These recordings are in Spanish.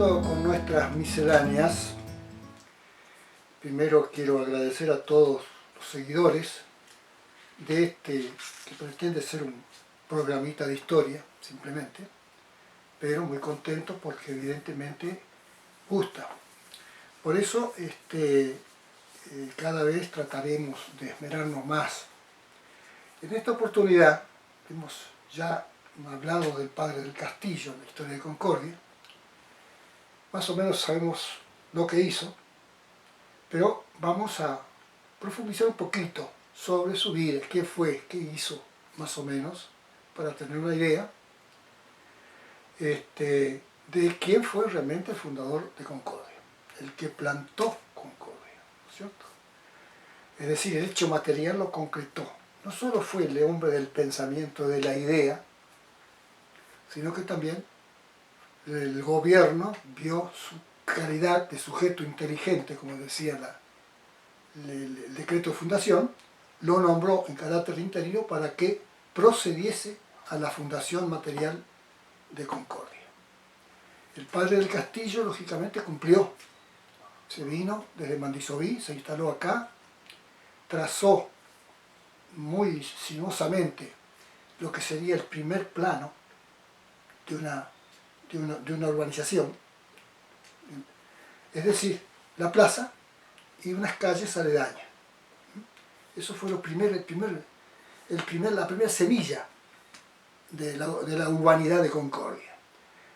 Continuando con nuestras misceláneas, primero quiero agradecer a todos los seguidores de este que pretende ser un programita de historia, simplemente, pero muy contento porque evidentemente gusta. Por eso cada vez trataremos de esmerarnos más. En esta oportunidad hemos ya hablado del padre del Castillo, en la historia de Concordia. Más o menos sabemos lo que hizo, pero vamos a profundizar un poquito sobre su vida, qué fue, qué hizo, más o menos, para tener una idea de quién fue realmente el fundador de Concordia, el que plantó Concordia, ¿no es cierto? Es decir, el hecho material lo concretó. No solo fue el hombre del pensamiento, de la idea, sino que también el gobierno vio su calidad de sujeto inteligente, como decía el decreto de fundación, lo nombró en carácter interino para que procediese a la fundación material de Concordia. El padre del Castillo, lógicamente, cumplió. Se vino desde Mandisoví, se instaló acá, trazó muy sinuosamente lo que sería el primer plano de una urbanización, es decir, la plaza y unas calles aledañas. Eso fue la primera semilla de la urbanidad de Concordia.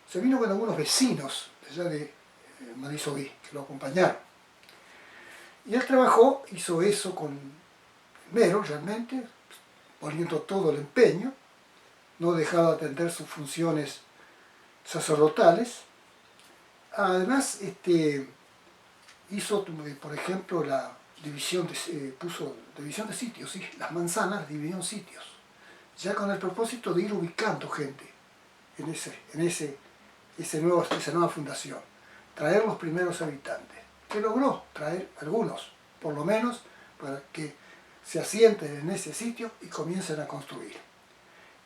Se vino con algunos vecinos allá de Mandisoví, que lo acompañaron. Y él trabajó, hizo eso con esmero realmente, poniendo todo el empeño, no dejaba de atender sus funciones sacerdotales. Además, hizo, por ejemplo, puso división de sitios, ¿sí? Las manzanas dividió en sitios, ya con el propósito de ir ubicando gente en esa nueva fundación, traer los primeros habitantes, que logró traer algunos, por lo menos, para que se asienten en ese sitio y comiencen a construir.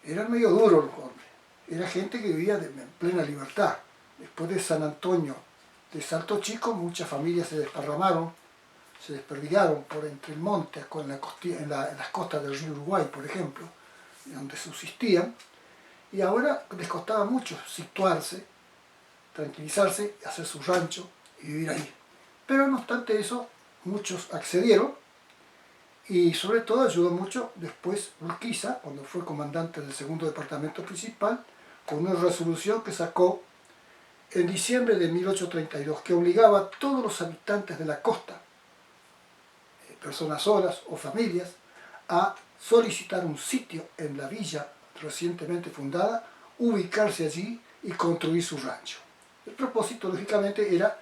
Eran medio duros los hombres, era gente que vivía en plena libertad. Después de San Antonio de Salto Chico, muchas familias se desparramaron, se desperdigaron por entre el monte, en las costas del río Uruguay, por ejemplo, donde subsistían, y ahora les costaba mucho situarse, tranquilizarse, hacer su rancho y vivir ahí. Pero no obstante eso, muchos accedieron, y sobre todo ayudó mucho después Urquiza, cuando fue comandante del segundo departamento principal, con una resolución que sacó en diciembre de 1832, que obligaba a todos los habitantes de la costa, personas solas o familias, a solicitar un sitio en la villa recientemente fundada, ubicarse allí y construir su rancho. El propósito, lógicamente, era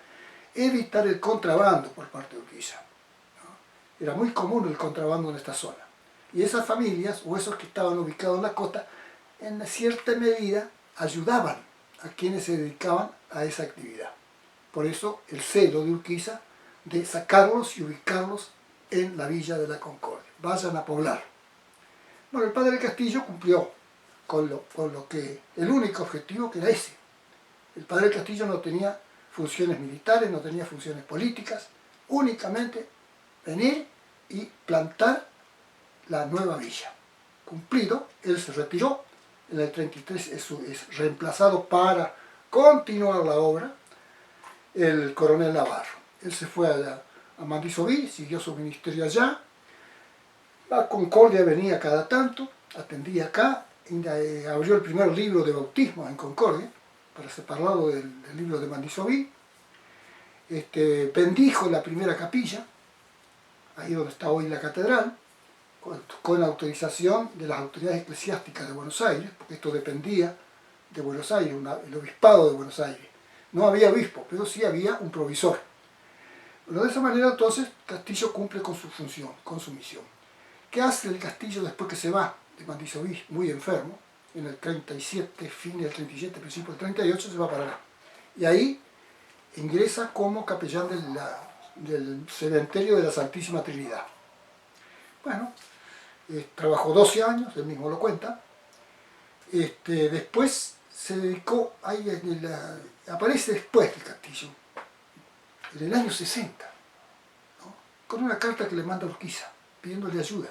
evitar el contrabando por parte de Urquiza, ¿no? Era muy común el contrabando en esta zona. Y esas familias, o esos que estaban ubicados en la costa, en cierta medida ayudaban a quienes se dedicaban a esa actividad. Por eso el celo de Urquiza de sacarlos y ubicarlos en la villa de la Concordia. Vayan a poblar. Bueno, el padre del Castillo cumplió con el único objetivo, que era ese. El padre del Castillo no tenía funciones militares, no tenía funciones políticas, únicamente venir y plantar la nueva villa. Cumplido, él se retiró, en el 33 es reemplazado para continuar la obra el coronel Navarro. Él se fue a Mandisoví, siguió su ministerio allá. La Concordia venía cada tanto, atendía acá, abrió el primer libro de bautismo en Concordia, para separarlo del libro de Mandisoví. Bendijo la primera capilla, ahí donde está hoy la catedral, con autorización de las autoridades eclesiásticas de Buenos Aires, porque esto dependía de Buenos Aires, el obispado de Buenos Aires. No había obispo, pero sí había un provisor. Pero de esa manera entonces Castillo cumple con su función, con su misión. ¿Qué hace el Castillo después que se va de Mandisoví muy enfermo? En el 37, fin del 37, principio del 38, se va para acá. Y ahí ingresa como capellán del cementerio de la Santísima Trinidad. Bueno, trabajó 12 años, él mismo lo cuenta. Después se dedicó, aparece después del castillo, en el año 60, ¿no? Con una carta que le manda Urquiza, pidiéndole ayuda.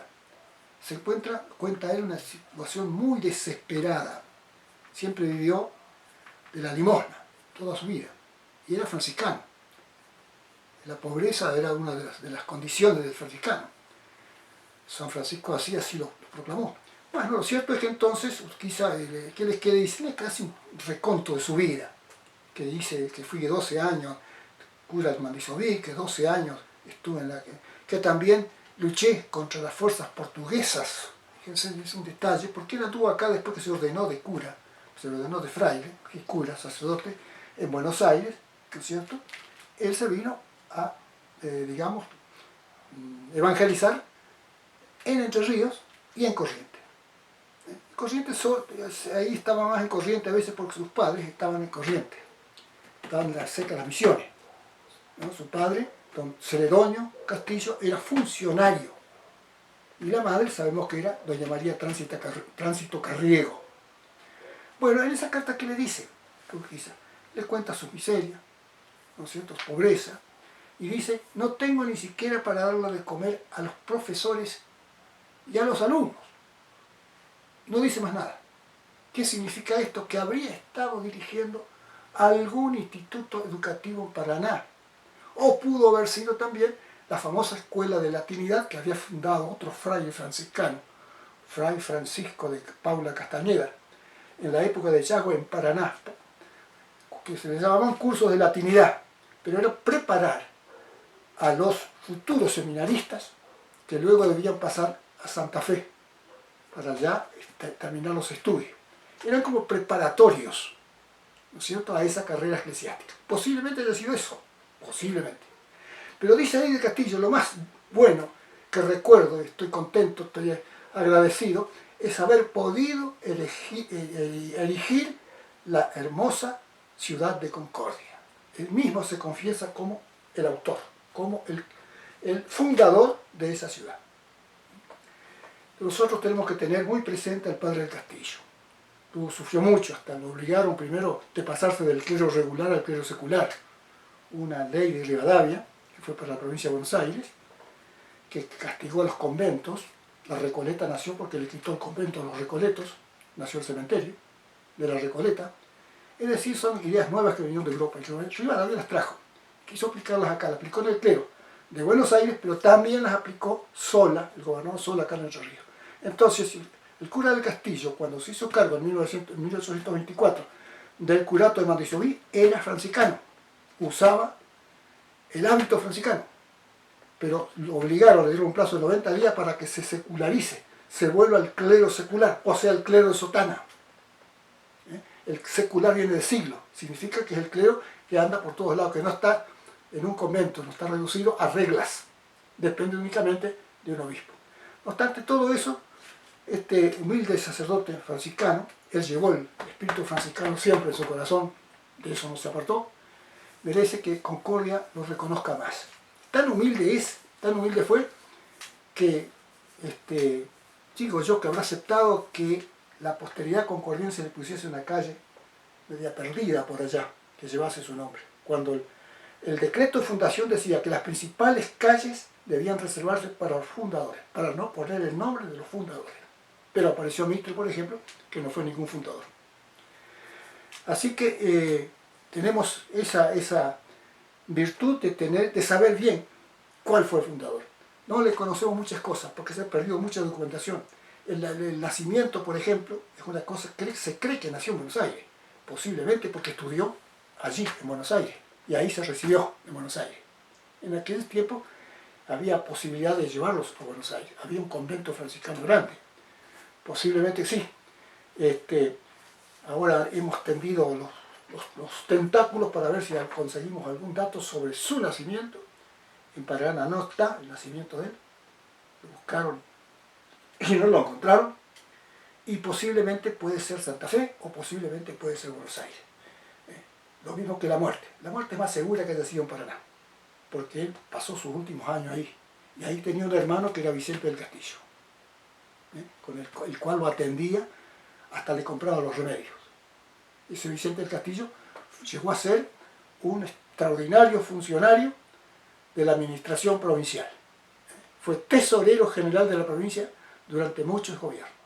Se encuentra, cuenta él, una situación muy desesperada. Siempre vivió de la limosna, toda su vida, y era franciscano. La pobreza era una de las condiciones del franciscano. San Francisco así lo proclamó. Bueno, lo cierto es que entonces Urquiza, ¿qué les quiere decir? Le hace un reconto de su vida, que dice que fui 12 años cura de Mandisoví, que 12 años estuve en que también luché contra las fuerzas portuguesas. Fíjense, es un detalle, porque él anduvo acá después que se ordenó de cura, se ordenó de fraile, que es cura, sacerdote, en Buenos Aires, ¿no es cierto? Él se vino a, digamos, evangelizar en Entre Ríos y en Corrientes. Corrientes, ahí estaba más en Corrientes a veces porque sus padres estaban en Corrientes, estaban cerca de las misiones, ¿no? Su padre, don Celedonio Castillo, era funcionario, y la madre sabemos que era doña María Tránsito Carriego. Bueno, en esa carta, ¿qué le dice Urquiza? Le cuenta su miseria, ¿no es cierto?, su pobreza, y dice: no tengo ni siquiera para darle de comer a los profesores y a los alumnos. No dice más nada. ¿Qué significa esto? Que habría estado dirigiendo algún instituto educativo en Paraná. O pudo haber sido también la famosa escuela de latinidad que había fundado otro fraile franciscano, Fray Francisco de Paula Castañeda, en la época de Yagüe en Paraná, que se les llamaban cursos de latinidad, pero era preparar a los futuros seminaristas que luego debían pasar a Santa Fe para ya terminar los estudios. Eran como preparatorios, ¿no es cierto?, a esa carrera eclesiástica. Posiblemente haya sido eso, posiblemente. Pero dice ahí de Castillo, lo más bueno que recuerdo, estoy contento, estoy agradecido, es haber podido elegir la hermosa ciudad de Concordia. Él mismo se confiesa como el autor, como el fundador de esa ciudad. Nosotros tenemos que tener muy presente al padre del Castillo. Sufrió mucho, hasta lo obligaron primero de pasarse del clero regular al clero secular. Una ley de Rivadavia, que fue para la provincia de Buenos Aires, que castigó a los conventos. La Recoleta nació porque le quitó el convento a los Recoletos, nació el cementerio de la Recoleta. Es decir, son ideas nuevas que vinieron de Europa. Y Rivadavia las trajo, quiso aplicarlas acá, las aplicó en el clero de Buenos Aires, pero también las aplicó sola, el gobernador sola acá en Entre Ríos. Entonces, el cura del Castillo, cuando se hizo cargo en 1824 del curato de Mandisoví, era franciscano, usaba el hábito franciscano, pero lo obligaron, le dieron un plazo de 90 días para que se secularice, se vuelva al clero secular, o sea, el clero de sotana. El secular viene de siglo, significa que es el clero que anda por todos lados, que no está en un convento, no está reducido a reglas, depende únicamente de un obispo. No obstante, todo eso, este humilde sacerdote franciscano, él llevó el espíritu franciscano siempre en su corazón, de eso no se apartó, merece que Concordia lo reconozca más. Tan humilde fue, que digo yo que habrá aceptado que la posteridad concordiense le pusiese una calle media perdida por allá, que llevase su nombre, cuando el decreto de fundación decía que las principales calles debían reservarse para los fundadores, para no poner el nombre de los fundadores. Pero apareció Mitre, por ejemplo, que no fue ningún fundador. Así que tenemos esa virtud de saber bien cuál fue el fundador. No le conocemos muchas cosas porque se ha perdido mucha documentación. El nacimiento, por ejemplo, es una cosa que se cree que nació en Buenos Aires, posiblemente porque estudió allí, en Buenos Aires, y ahí se recibió en Buenos Aires. En aquel tiempo había posibilidad de llevarlos a Buenos Aires, había un convento franciscano grande, posiblemente sí. Ahora hemos tendido los tentáculos para ver si conseguimos algún dato sobre su nacimiento. En Paraná no está el nacimiento de él, lo buscaron y no lo encontraron, y posiblemente puede ser Santa Fe o posiblemente puede ser Buenos Aires. Lo mismo que la muerte es más segura que haya sido en Paraná, porque él pasó sus últimos años ahí, y ahí tenía un hermano que era Vicente del Castillo, con el cual lo atendía, hasta le compraba los remedios. ese Vicente del Castillo llegó a ser un extraordinario funcionario de la administración provincial. Fue tesorero general de la provincia durante muchos gobiernos.